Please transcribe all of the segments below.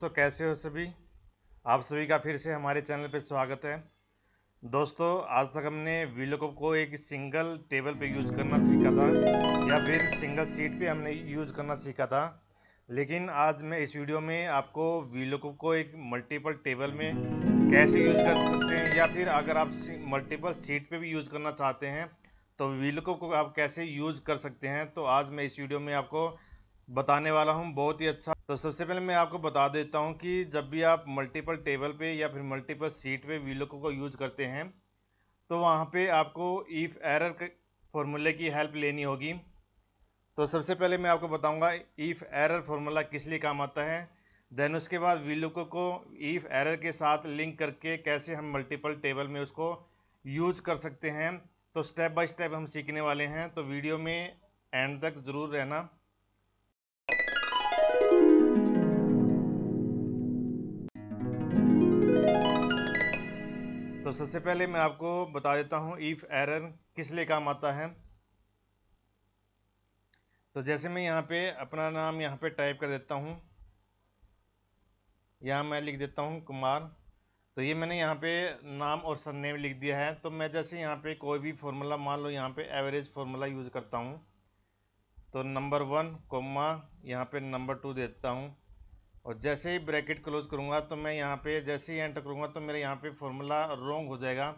तो कैसे हो सभी। आप सभी का फिर से हमारे चैनल पे स्वागत है। दोस्तों, आज तक हमने वीलुकअप को एक सिंगल टेबल पे यूज करना सीखा था या फिर सिंगल सीट पे हमने यूज करना सीखा था। लेकिन आज मैं इस वीडियो में आपको वीलुकअप को एक मल्टीपल टेबल में कैसे यूज कर सकते हैं, या फिर अगर आप मल्टीपल सीट पे भी यूज करना चाहते हैं तो वीलुकअप को आप कैसे यूज कर सकते हैं, तो आज मैं इस वीडियो में आपको बताने वाला हूं। बहुत ही अच्छा। तो सबसे पहले मैं आपको बता देता हूं कि जब भी आप मल्टीपल टेबल पे या फिर मल्टीपल सीट पे वीलुकअप को यूज करते हैं तो वहां पे आपको इफ एरर फॉर्मूले की हेल्प लेनी होगी। तो सबसे पहले मैं आपको बताऊंगा इफ एरर फॉर्मूला किस लिए काम आता है। देन उसके बाद वीलुकअप को इफ एरर के साथ लिंक करके कैसे हम मल्टीपल टेबल में उसको यूज कर सकते हैं। तो स्टेप बाय स्टेप हम सीखने वाले हैं, तो वीडियो में एंड तक जरूर रहना। तो सबसे पहले मैं आपको बता देता हूं इफ एरर किस लिए काम आता है। तो जैसे मैं यहाँ पे अपना नाम यहाँ पे टाइप कर देता हूँ, यहाँ मैं लिख देता हूँ कुमार। तो ये मैंने यहाँ पे नाम और सरनेम लिख दिया है। तो मैं जैसे यहाँ पे कोई भी फॉर्मूला, मान लो यहाँ पे एवरेज फॉर्मूला यूज़ करता हूँ, तो नंबर 1 कोमा यहाँ पे नंबर 2 देता हूँ, और जैसे ही ब्रैकेट क्लोज करूँगा तो मैं यहाँ पे जैसे ही एंटर करूँगा तो मेरे यहाँ पे फॉर्मूला रॉन्ग हो जाएगा।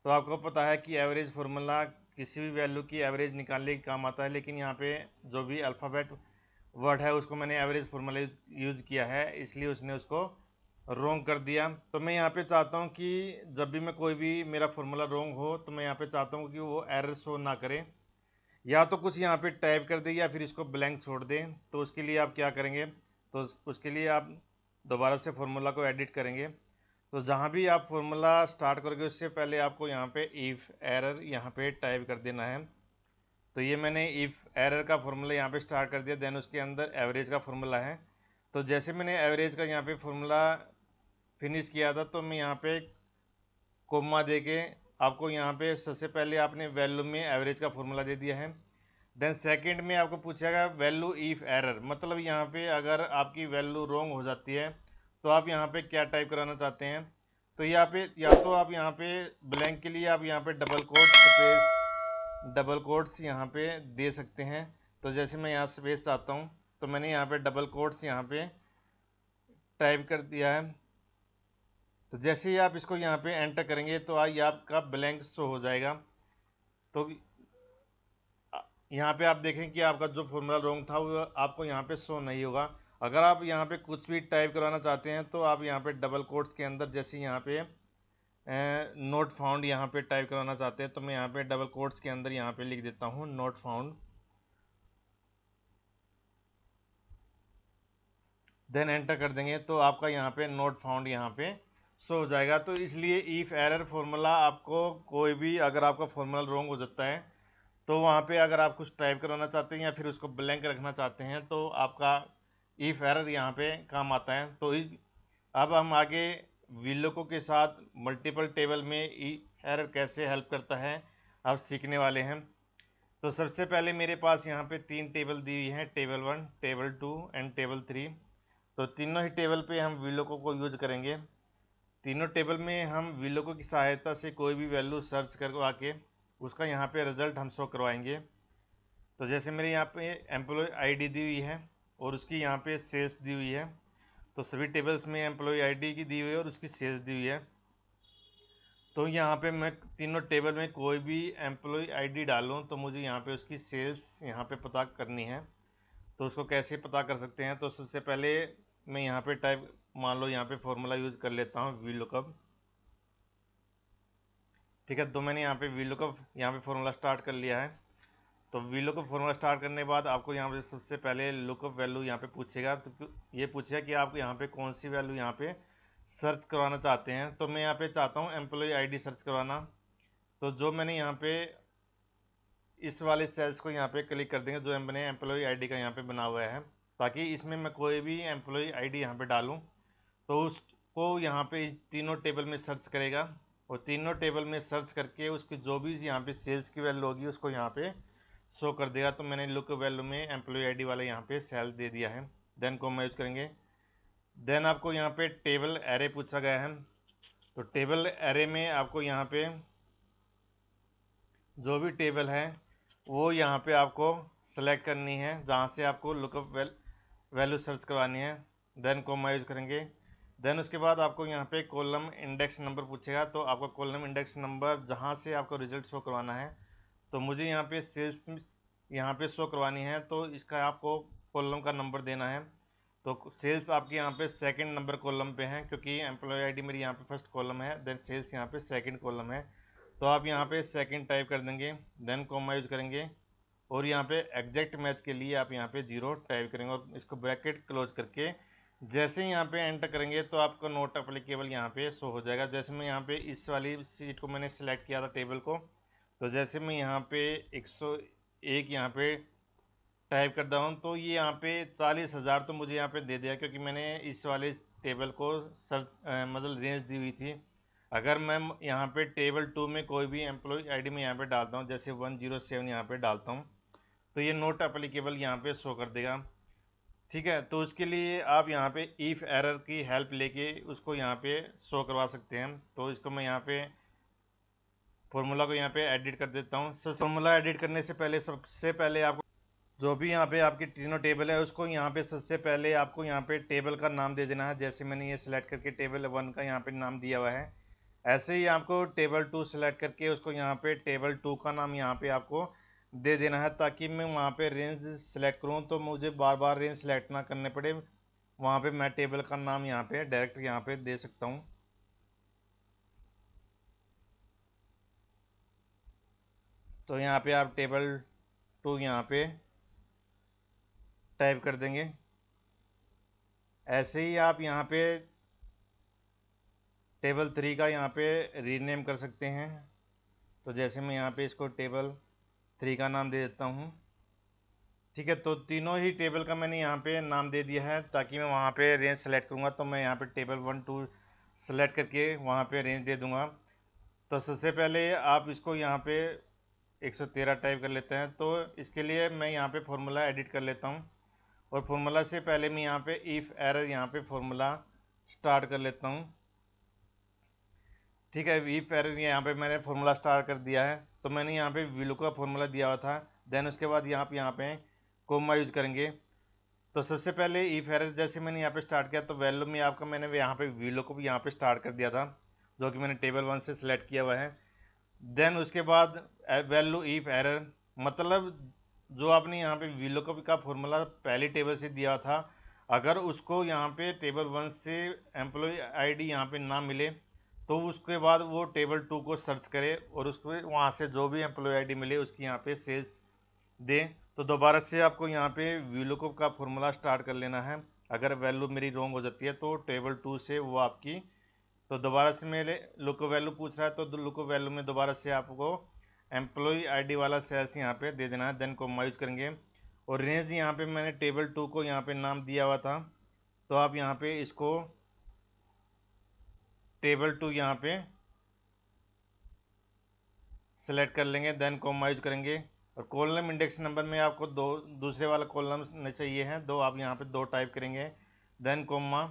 तो आपको पता है कि एवरेज फार्मूला किसी भी वैल्यू की एवरेज निकालने के काम आता है, लेकिन यहाँ पे जो भी अल्फ़ाबेट वर्ड है उसको मैंने एवरेज फार्मूला यूज़ किया है, इसलिए उसने उसको रॉन्ग कर दिया। तो मैं यहाँ पे चाहता हूँ कि जब भी मैं कोई भी मेरा फार्मूला रॉन्ग हो तो मैं यहाँ पे चाहता हूँ कि वो एरर शो ना करे, या तो कुछ यहाँ पे टाइप कर दे या फिर इसको ब्लैंक छोड़ दें। तो उसके लिए आप क्या करेंगे, तो उसके लिए आप दोबारा से फार्मूला को एडिट करेंगे। तो जहाँ भी आप फॉर्मूला स्टार्ट करोगे उससे पहले आपको यहाँ पे इफ़ एरर यहाँ पे टाइप कर देना है। तो ये मैंने इफ़ एरर का फॉर्मूला यहाँ पे स्टार्ट कर दिया। देन उसके अंदर एवरेज का फॉर्मूला है। तो जैसे मैंने एवरेज का यहाँ पे फॉर्मूला फिनिश किया था तो मैं यहाँ पे कोमा दे के आपको यहाँ पे सबसे पहले आपने वैल्यू में एवरेज का फॉर्मूला दे दिया है। देन सेकंड में आपको पूछेगा वैल्यू इफ एरर, मतलब यहाँ पे अगर आपकी वैल्यू रॉन्ग हो जाती है तो आप यहाँ पे क्या टाइप कराना चाहते हैं। तो यहाँ पे या तो आप यहाँ पे ब्लैंक के लिए आप यहाँ पे double quote space double quotes यहाँ पे दे सकते हैं। तो जैसे मैं यहाँ स्पेस चाहता हूँ तो मैंने यहाँ पे डबल कोट्स यहाँ पे टाइप कर दिया है। तो जैसे ही आप इसको यहाँ पे एंटर करेंगे तो ये आपका ब्लैंक शो हो जाएगा। तो यहाँ पे आप देखें कि आपका जो फॉर्मूला रॉन्ग था वो आपको यहाँ पे शो नहीं होगा। अगर आप यहाँ पे कुछ भी टाइप करवाना चाहते हैं तो आप यहाँ पे डबल कोट्स के अंदर जैसे यहाँ पे नोट फाउंड यहाँ पे टाइप करवाना चाहते हैं तो मैं यहाँ पे डबल कोट्स के अंदर यहाँ पे लिख देता हूँ नोट फाउंड। देन एंटर कर देंगे तो आपका यहाँ पे नोट फाउंड यहाँ पे शो हो जाएगा। तो इसलिए इफ एरर फॉर्मूला आपको कोई भी, अगर आपका फॉर्मूला रॉन्ग हो जाता है तो वहाँ पे अगर आप कुछ टाइप करवाना चाहते हैं या फिर उसको ब्लैंक रखना चाहते हैं तो आपका इफ एरर यहाँ पे काम आता है। तो अब हम आगे वीलुकअप के साथ मल्टीपल टेबल में एरर कैसे हेल्प करता है आप सीखने वाले हैं। तो सबसे पहले मेरे पास यहाँ पे 3 टेबल दी हुई हैं, टेबल 1, टेबल 2 एंड टेबल 3। तो तीनों ही टेबल पे हम वीलुकअप को यूज करेंगे। तीनों टेबल में हम वीलुकअप की सहायता से कोई भी वैल्यू सर्च करवा के उसका यहाँ पे रिजल्ट हम शो करवाएंगे। तो जैसे मेरे यहाँ पे एम्प्लॉय आईडी दी हुई है और उसकी यहाँ पे सेल्स दी हुई है। तो सभी टेबल्स में एम्प्लॉय आईडी की दी हुई है और उसकी सेल्स दी हुई है। तो यहाँ पे मैं तीनों टेबल में कोई भी एम्प्लॉय आईडी डालूँ तो मुझे यहाँ पे उसकी सेल्स यहाँ पे पता करनी है। तो उसको कैसे पता कर सकते हैं, तो सबसे पहले मैं यहाँ पे टाइप, मान लो यहाँ पे फॉर्मूला यूज कर लेता हूँ वीलुकअप। ठीक है, तो मैंने यहाँ पे वीलुकअप यहाँ पे फॉर्मूला स्टार्ट कर लिया है। तो वीलुकअप फॉर्मूला स्टार्ट करने के बाद आपको यहाँ पे सबसे पहले लुकअप वैल्यू यहाँ पे पूछेगा। तो ये पूछेगा कि आप यहाँ पे कौन सी वैल्यू यहाँ पे सर्च करवाना चाहते हैं। तो मैं यहाँ पे चाहता हूँ एम्प्लॉय आईडी सर्च करवाना। तो जो मैंने यहाँ पे इस वाले सेल्स को यहाँ पे क्लिक कर देंगे जो मैंने एम्प्लॉय आईडी का यहाँ पे बना हुआ है, ताकि इसमें मैं कोई भी एम्प्लॉय आईडी यहाँ पे डालूँ तो उसको यहाँ पे तीनों टेबल में सर्च करेगा, और तीनों टेबल में सर्च करके उसकी जो भी यहाँ पे सेल्स की वैल्यू होगी उसको यहाँ पे शो कर देगा। तो मैंने लुक वैल्यू में एम्प्लॉय आईडी वाला यहाँ पे सेल दे दिया है। देन को हम यूज करेंगे। देन आपको यहाँ पे टेबल एरे पूछा गया है, तो टेबल एरे में आपको यहाँ पे जो भी टेबल है वो यहाँ पे आपको सेलेक्ट करनी है जहाँ से आपको लुकअप वैल्यू सर्च करवानी है। देन कॉमा यूज करेंगे। देन उसके बाद आपको यहाँ पे कॉलम इंडेक्स नंबर पूछेगा, तो आपका कॉलम इंडेक्स नंबर जहाँ से आपको रिजल्ट शो करवाना है, तो मुझे यहाँ पे सेल्स यहाँ पे शो करवानी है, तो इसका आपको कॉलम का नंबर देना है। तो सेल्स आपके यहाँ पे सेकंड नंबर कॉलम पे है, क्योंकि एम्प्लॉय आईडी मेरी यहाँ पे फर्स्ट कॉलम है, देन सेल्स यहाँ पे सेकंड कॉलम है, तो आप यहाँ पे सेकंड टाइप कर देंगे। देन कॉमा यूज करेंगे और यहाँ पे एग्जैक्ट मैच के लिए आप यहाँ पे 0 टाइप करेंगे और इसको ब्रैकेट क्लोज करके जैसे ही यहाँ पे एंटर करेंगे तो आपको नोट अप्लीकेबल यहाँ पे शो हो जाएगा। जैसे मैं यहाँ पे इस वाली सीट को मैंने सेलेक्ट किया था टेबल को, तो जैसे मैं यहाँ पे 101 यहाँ पे टाइप करता हूँ तो ये यहाँ पे 40,000 तो मुझे यहाँ पे दे दिया, क्योंकि मैंने इस वाले टेबल को सर्च मतलब रेंज दी हुई थी। अगर मैं यहाँ पे टेबल 2 में कोई भी एम्प्लॉय आईडी में यहाँ पे डालता हूँ, जैसे 107 यहाँ पे डालता हूँ, तो ये नोट अप्लीकेबल यहाँ पे शो कर देगा। ठीक है, तो उसके लिए आप यहाँ पे इफ़ एरर की हेल्प लेके उसको यहाँ पे शो करवा सकते हैं। तो इसको मैं यहाँ पे फॉर्मूला को यहाँ पे एडिट कर देता हूँ। फॉर्मूला एडिट करने से पहले सबसे पहले आपको जो भी यहाँ पे आपकी तीनों टेबल है उसको यहाँ पे सबसे पहले आपको यहाँ पे टेबल का नाम दे देना है। जैसे मैंने ये सिलेक्ट करके टेबल 1 का यहाँ पे नाम दिया हुआ है, ऐसे ही आपको टेबल 2 सेलेक्ट करके उसको यहाँ पे टेबल 2 का नाम यहाँ पे आपको दे देना है, ताकि मैं वहाँ पे रेंज सेलेक्ट करूँ तो मुझे बार बार रेंज सेलेक्ट ना करने पड़े। वहाँ पे मैं टेबल का नाम यहाँ पे डायरेक्ट यहाँ पे दे सकता हूँ। तो यहाँ पे आप टेबल 2 यहाँ पे टाइप कर देंगे। ऐसे ही आप यहाँ पे टेबल 3 का यहाँ पे रीनेम कर सकते हैं। तो जैसे मैं यहाँ पे इसको टेबल 3 का नाम दे देता हूँ। ठीक है, तो तीनों ही टेबल का मैंने यहाँ पे नाम दे दिया है, ताकि मैं वहाँ पे रेंज सेलेक्ट करूँगा तो मैं यहाँ पे टेबल 1 2 सेलेक्ट करके वहाँ पे रेंज दे दूँगा। तो सबसे पहले आप इसको यहाँ पे 113 टाइप कर लेते हैं। तो इसके लिए मैं यहाँ पे फॉर्मूला एडिट कर लेता हूँ, और फॉर्मूला से पहले मैं यहाँ पे इफ़ एरर यहाँ पे फॉर्मूला स्टार्ट कर लेता हूँ। ठीक है, इफ़ एरर यहाँ पे मैंने फॉर्मूला स्टार्ट कर दिया है। तो मैंने यहाँ पे वैल्यू का फॉर्मूला दिया हुआ था। देन उसके बाद यहाँ पे कोमा यूज करेंगे। तो सबसे पहले इफ़ एरर जैसे मैंने यहाँ पे स्टार्ट किया, तो वैल्यू में आपका मैंने यहाँ पे वैल्यू को भी यहाँ पे स्टार्ट कर दिया था, जो कि मैंने टेबल 1 से सिलेक्ट किया हुआ है। देन उसके बाद वैल्यू इफ़ एरर, मतलब जो आपने यहाँ पे वीलुकअप का फॉर्मूला पहली टेबल से दिया था, अगर उसको यहाँ पे टेबल 1 से एम्प्लॉय आईडी यहाँ पे ना मिले, तो उसके बाद वो टेबल 2 को सर्च करे और उसको वहाँ से जो भी एम्प्लॉय आईडी मिले उसकी यहाँ पे सेल्स दे। तो दोबारा से आपको यहाँ पे वीलुकअप का फॉर्मूला स्टार्ट कर लेना है। अगर वैल्यू मेरी रॉन्ग हो जाती है तो टेबल 2 से वो आपकी, तो दोबारा से मेरे लुकअप वैल्यू पूछ रहा है, तो लुकअप वैल्यू में दोबारा से आपको एम्प्लॉय आईडी वाला सेल्स यहाँ पे दे देना है। देन कोमा यूज करेंगे और रेंज यहाँ पे मैंने टेबल 2 को यहाँ पे नाम दिया हुआ था, तो आप यहाँ पे इसको टेबल 2 यहाँ पे सेलेक्ट कर लेंगे। देन कोमा यूज करेंगे और कॉलम इंडेक्स नंबर में आपको दूसरे वाला कॉलम चाहिए है, दो आप यहाँ पे 2 टाइप करेंगे। देन कोमा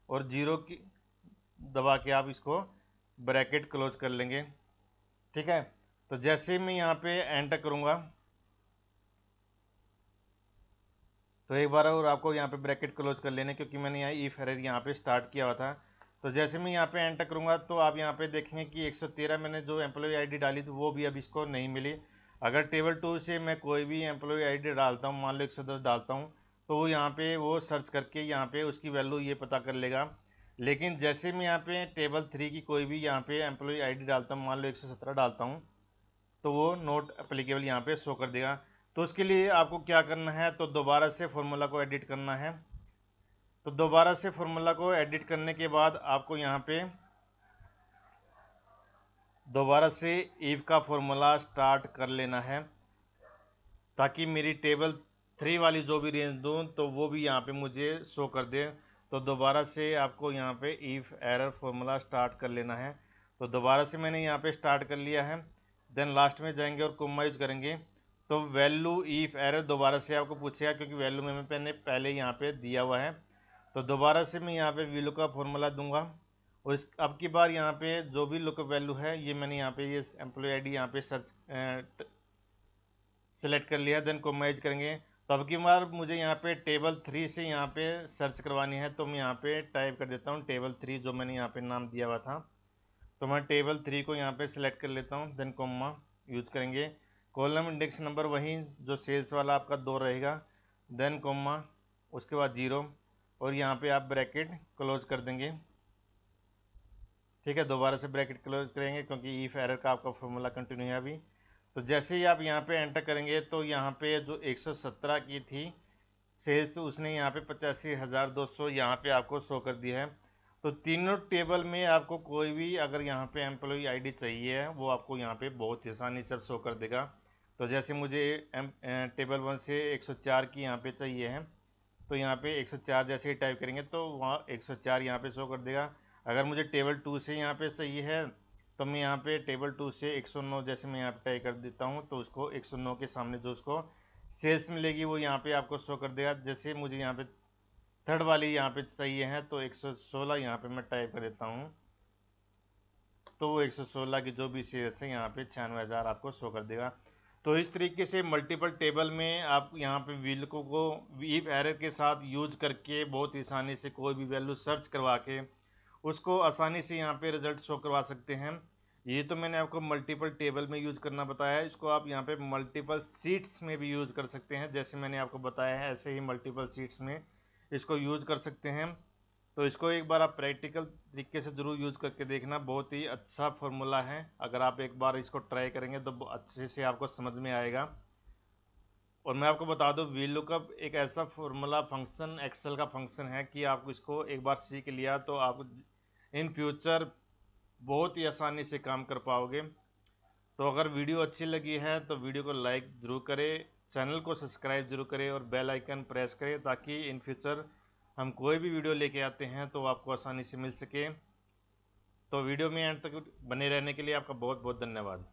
और 0 की दबा के आप इसको ब्रैकेट क्लोज कर लेंगे। ठीक है, तो जैसे मैं यहाँ पे एंटर करूँगा तो एक बार और आपको यहाँ पे ब्रैकेट क्लोज कर लेने, क्योंकि मैंने यहाँ इफ एरर यहाँ पे स्टार्ट किया हुआ था। तो जैसे मैं यहाँ पे एंटर करूँगा तो आप यहाँ पे देखेंगे कि 113 मैंने जो एम्प्लॉय आईडी डाली थी वो भी अब इसको नहीं मिली। अगर टेबल 2 से मैं कोई भी एम्प्लॉय आईडी डालता हूँ, मान लो 110 डालता हूँ, तो वो यहाँ पे वो सर्च करके यहाँ पे उसकी वैल्यू ये पता कर लेगा। लेकिन जैसे मैं यहाँ पे टेबल 3 की कोई भी यहाँ पे एम्प्लॉय आईडी डालता हूँ, मान लो 117 डालता हूँ, तो वो नोट एप्लीकेबल यहाँ पे शो कर देगा। तो उसके लिए आपको क्या करना है, तो दोबारा से फॉर्मूला को एडिट करना है। तो दोबारा से फॉर्मूला को एडिट करने के बाद आपको यहाँ पे दोबारा से इफ का फॉर्मूला स्टार्ट कर लेना है, ताकि मेरी टेबल 3 वाली जो भी रेंज दूँ तो वो भी यहाँ पे मुझे शो कर दे। तो दोबारा से आपको यहाँ पे इफ एरर फॉर्मूला स्टार्ट कर लेना है। तो दोबारा से मैंने यहाँ पे स्टार्ट कर लिया है। देन लास्ट में जाएंगे और कोमा यूज करेंगे। तो वैल्यू इफ एरर दोबारा से आपको पूछेगा, क्योंकि वैल्यू में मैंने पहले यहाँ पे दिया हुआ है। तो दोबारा से मैं यहाँ पे वी लुकअप फॉर्मूला दूंगा और इस अब की बार यहाँ पे जो भी लुकअप वैल्यू है ये मैंने यहाँ पे ये एम्प्लॉय आईडी यहाँ पे सर्च सेलेक्ट कर लिया, देन कॉमा करेंगे। तो अब की बार मुझे यहाँ पे टेबल 3 से यहाँ पे सर्च करवानी है, तो मैं यहाँ पे टाइप कर देता हूँ टेबल 3 जो मैंने यहाँ पे नाम दिया हुआ था। तो मैं टेबल 3 को यहाँ पे सिलेक्ट कर लेता हूँ, देन कॉमा यूज करेंगे। कॉलम इंडेक्स नंबर वही जो सेल्स वाला आपका 2 रहेगा, देन कॉमा उसके बाद 0 और यहाँ पे आप ब्रैकेट क्लोज कर देंगे। ठीक है, दोबारा से ब्रैकेट क्लोज करेंगे क्योंकि इफ एरर का आपका फॉर्मूला कंटिन्यू है अभी। तो जैसे ही आप यहाँ पे एंटर करेंगे तो यहाँ पे जो 117 की थी सेल्स उसने यहाँ पे 85,200 यहाँ पे आपको शो कर दिया है। तो तीनों टेबल में आपको कोई भी अगर यहाँ पे एम्प्लॉय आईडी चाहिए है वो आपको यहाँ पे बहुत ही आसानी से शो कर देगा। तो जैसे मुझे टेबल 1 से 104 की यहाँ पे चाहिए है, तो यहाँ पे 104 जैसे ही टाइप करेंगे तो वहाँ 104 यहाँ पे शो कर देगा। अगर मुझे टेबल 2 से यहाँ पे चाहिए है तो मैं यहाँ पे टेबल 2 से 109 जैसे मैं यहाँ पे टाइप कर देता हूँ, तो उसको 109 के सामने जो उसको सेल्स मिलेगी वो यहाँ पे आपको शो कर देगा। जैसे मुझे यहाँ पे थर्ड वाली यहाँ पे चाहिए है तो 116 यहाँ पे मैं टाइप कर देता हूँ, तो वो 116 की जो भी सेल्स है यहाँ पे 96,000 आपको शो कर देगा। तो इस तरीके से मल्टीपल टेबल में आप यहाँ पे विलको को इफ एरर के साथ यूज करके बहुत आसानी से कोई भी वैल्यू सर्च करवा के उसको आसानी से यहाँ पे रिजल्ट शो करवा सकते हैं। ये तो मैंने आपको मल्टीपल टेबल में यूज करना बताया है, इसको आप यहाँ पे मल्टीपल सीट्स में भी यूज कर सकते हैं। जैसे मैंने आपको बताया है ऐसे ही मल्टीपल सीट्स में इसको यूज कर सकते हैं। तो इसको एक बार आप प्रैक्टिकल तरीके से ज़रूर यूज़ करके देखना, बहुत ही अच्छा फॉर्मूला है। अगर आप एक बार इसको ट्राई करेंगे तो अच्छे से आपको समझ में आएगा। और मैं आपको बता दूं वी लुकअप एक ऐसा फॉर्मूला फंक्शन एक्सेल का फंक्शन है कि आपको इसको एक बार सीख लिया तो आप इन फ्यूचर बहुत ही आसानी से काम कर पाओगे। तो अगर वीडियो अच्छी लगी है तो वीडियो को लाइक ज़रूर करें, चैनल को सब्सक्राइब जरूर करें और बेल आइकन प्रेस करें ताकि इन फ्यूचर हम कोई भी वीडियो लेके आते हैं तो आपको आसानी से मिल सके। तो वीडियो में एंड तक बने रहने के लिए आपका बहुत बहुत धन्यवाद।